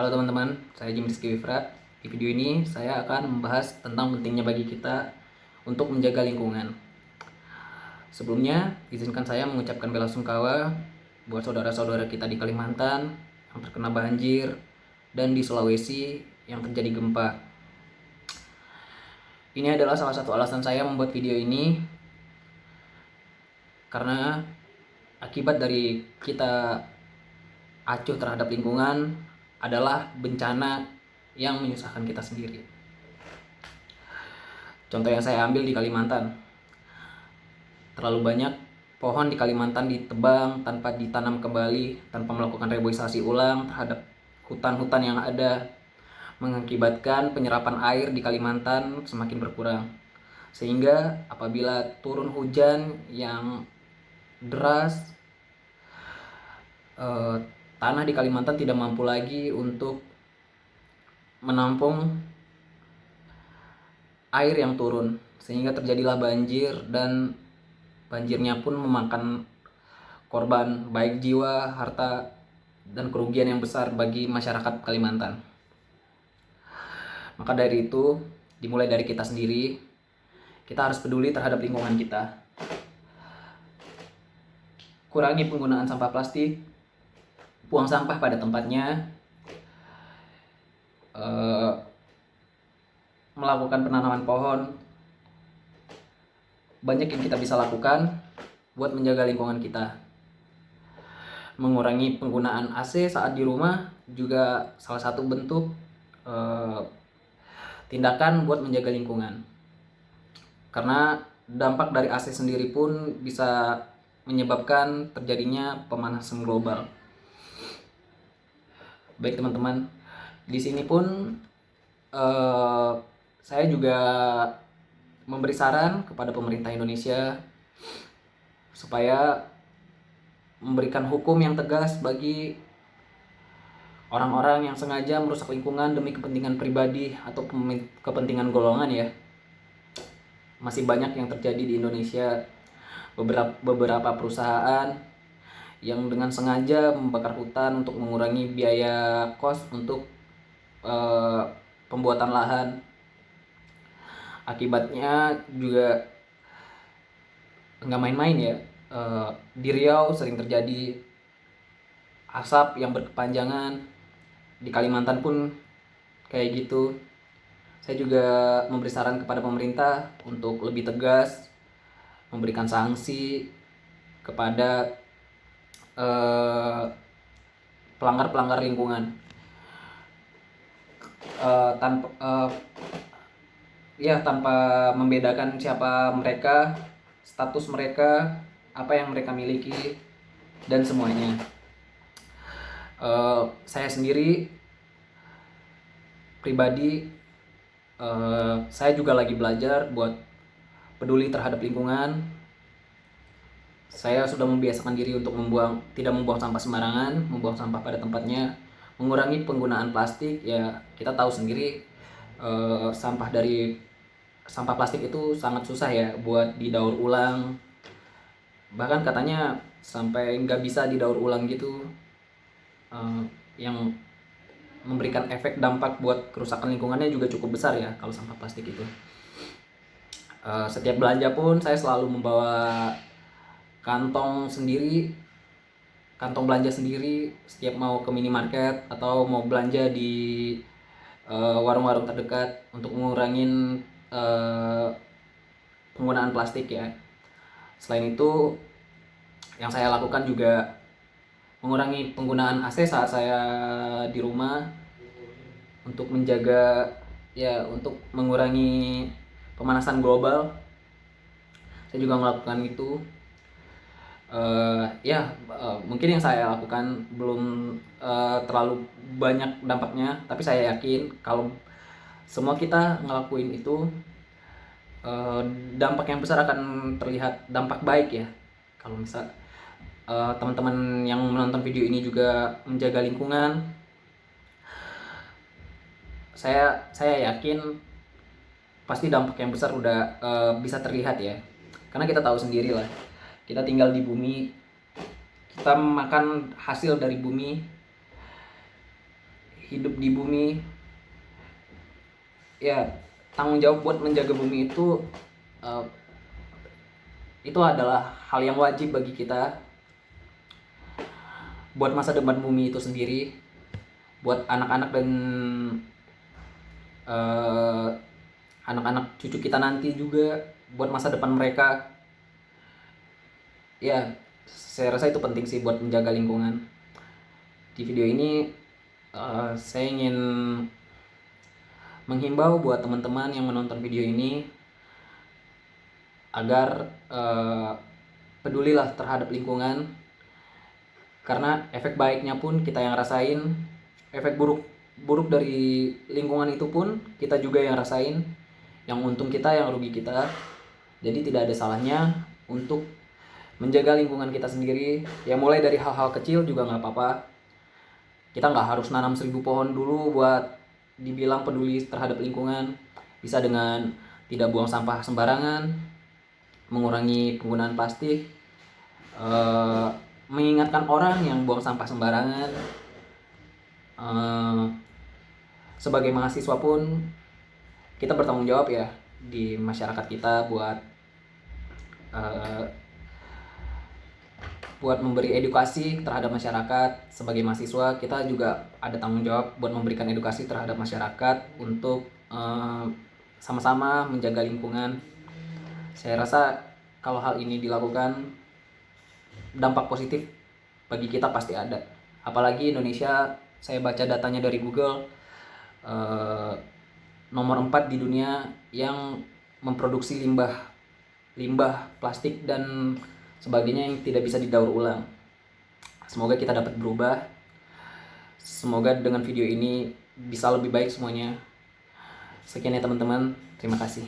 Halo teman-teman, saya Jim Rizky Wifra. Di video ini saya akan membahas tentang pentingnya bagi kita untuk menjaga lingkungan. Sebelumnya, izinkan saya mengucapkan bela sungkawa buat saudara-saudara kita di Kalimantan yang terkena banjir dan di Sulawesi yang terjadi gempa. Ini adalah salah satu alasan saya membuat video ini karena akibat dari kita acuh terhadap lingkungan adalah bencana yang menyusahkan kita sendiri. Contoh yang saya ambil di Kalimantan, terlalu banyak pohon di Kalimantan ditebang tanpa ditanam kembali, tanpa melakukan reboisasi ulang terhadap hutan-hutan yang ada, mengakibatkan penyerapan air di Kalimantan semakin berkurang. Sehingga apabila turun hujan yang deras, tanah di Kalimantan tidak mampu lagi untuk menampung air yang turun, sehingga terjadilah banjir, dan banjirnya pun memakan korban baik jiwa, harta, dan kerugian yang besar bagi masyarakat Kalimantan. Maka dari itu, dimulai dari kita sendiri, kita harus peduli terhadap lingkungan kita. Kurangi penggunaan sampah plastik, buang sampah pada tempatnya, melakukan penanaman pohon. Banyak yang kita bisa lakukan buat menjaga lingkungan kita. Mengurangi penggunaan AC saat di rumah juga salah satu bentuk tindakan buat menjaga lingkungan. Karena dampak dari AC sendiri pun bisa menyebabkan terjadinya pemanasan global. Baik teman-teman, di sini pun saya juga memberi saran kepada pemerintah Indonesia supaya memberikan hukum yang tegas bagi orang-orang yang sengaja merusak lingkungan demi kepentingan pribadi atau kepentingan golongan ya. Masih banyak yang terjadi di Indonesia, beberapa perusahaan yang dengan sengaja membakar hutan untuk mengurangi biaya kos untuk pembuatan lahan. Akibatnya juga nggak main-main ya. Di Riau sering terjadi asap yang berkepanjangan, di Kalimantan pun kayak gitu. Saya juga memberi saran kepada pemerintah untuk lebih tegas memberikan sanksi kepada pelanggar-pelanggar lingkungan, tanpa membedakan siapa mereka, status mereka, apa yang mereka miliki, dan semuanya. Saya sendiri pribadi, saya juga lagi belajar buat peduli terhadap lingkungan. Saya sudah membiasakan diri untuk tidak membuang sampah sembarangan, membuang sampah pada tempatnya, mengurangi penggunaan plastik. Ya kita tahu sendiri, sampah plastik itu sangat susah ya buat didaur ulang. Bahkan katanya sampai nggak bisa didaur ulang gitu, yang memberikan efek dampak buat kerusakan lingkungannya juga cukup besar ya kalau sampah plastik itu. Setiap belanja pun saya selalu membawa kantong belanja sendiri setiap mau ke minimarket atau mau belanja di warung-warung terdekat untuk mengurangi penggunaan plastik ya. Selain itu, yang saya lakukan juga mengurangi penggunaan AC saat saya di rumah untuk untuk mengurangi pemanasan global. Saya juga melakukan itu. Mungkin yang saya lakukan belum terlalu banyak dampaknya, tapi saya yakin kalau semua kita ngelakuin itu, dampak yang besar akan terlihat, dampak baik ya. Kalau misal teman-teman yang menonton video ini juga menjaga lingkungan, saya yakin pasti dampak yang besar udah bisa terlihat ya. Karena kita tahu sendiri lah, kita tinggal di bumi, kita makan hasil dari bumi, hidup di bumi, ya tanggung jawab buat menjaga bumi uh, itu adalah hal yang wajib bagi kita, buat masa depan bumi itu sendiri, buat anak-anak dan uh, anak-anak cucu kita nanti juga, buat masa depan mereka. Ya, saya rasa itu penting sih buat menjaga lingkungan. Di video ini saya ingin menghimbau buat teman-teman yang menonton video ini agar pedulilah terhadap lingkungan, karena efek baiknya pun kita yang rasain, efek buruk dari lingkungan itu pun kita juga yang rasain, yang untung kita, yang rugi kita. Jadi tidak ada salahnya untuk menjaga lingkungan kita sendiri, ya mulai dari hal-hal kecil juga nggak apa-apa. Kita nggak harus nanam 1000 pohon dulu buat dibilang peduli terhadap lingkungan. Bisa dengan tidak buang sampah sembarangan, mengurangi penggunaan plastik, mengingatkan orang yang buang sampah sembarangan. Sebagai mahasiswa pun kita bertanggung jawab ya di masyarakat kita buat memberi edukasi terhadap masyarakat. Sebagai mahasiswa kita juga ada tanggung jawab buat memberikan edukasi terhadap masyarakat untuk sama-sama menjaga lingkungan. Saya rasa kalau hal ini dilakukan, dampak positif bagi kita pasti ada. Apalagi Indonesia, saya baca datanya dari Google, nomor 4 di dunia yang memproduksi limbah plastik dan sebagainya yang tidak bisa didaur ulang. Semoga kita dapat berubah. Semoga dengan video ini bisa lebih baik semuanya. Sekian ya teman-teman, terima kasih.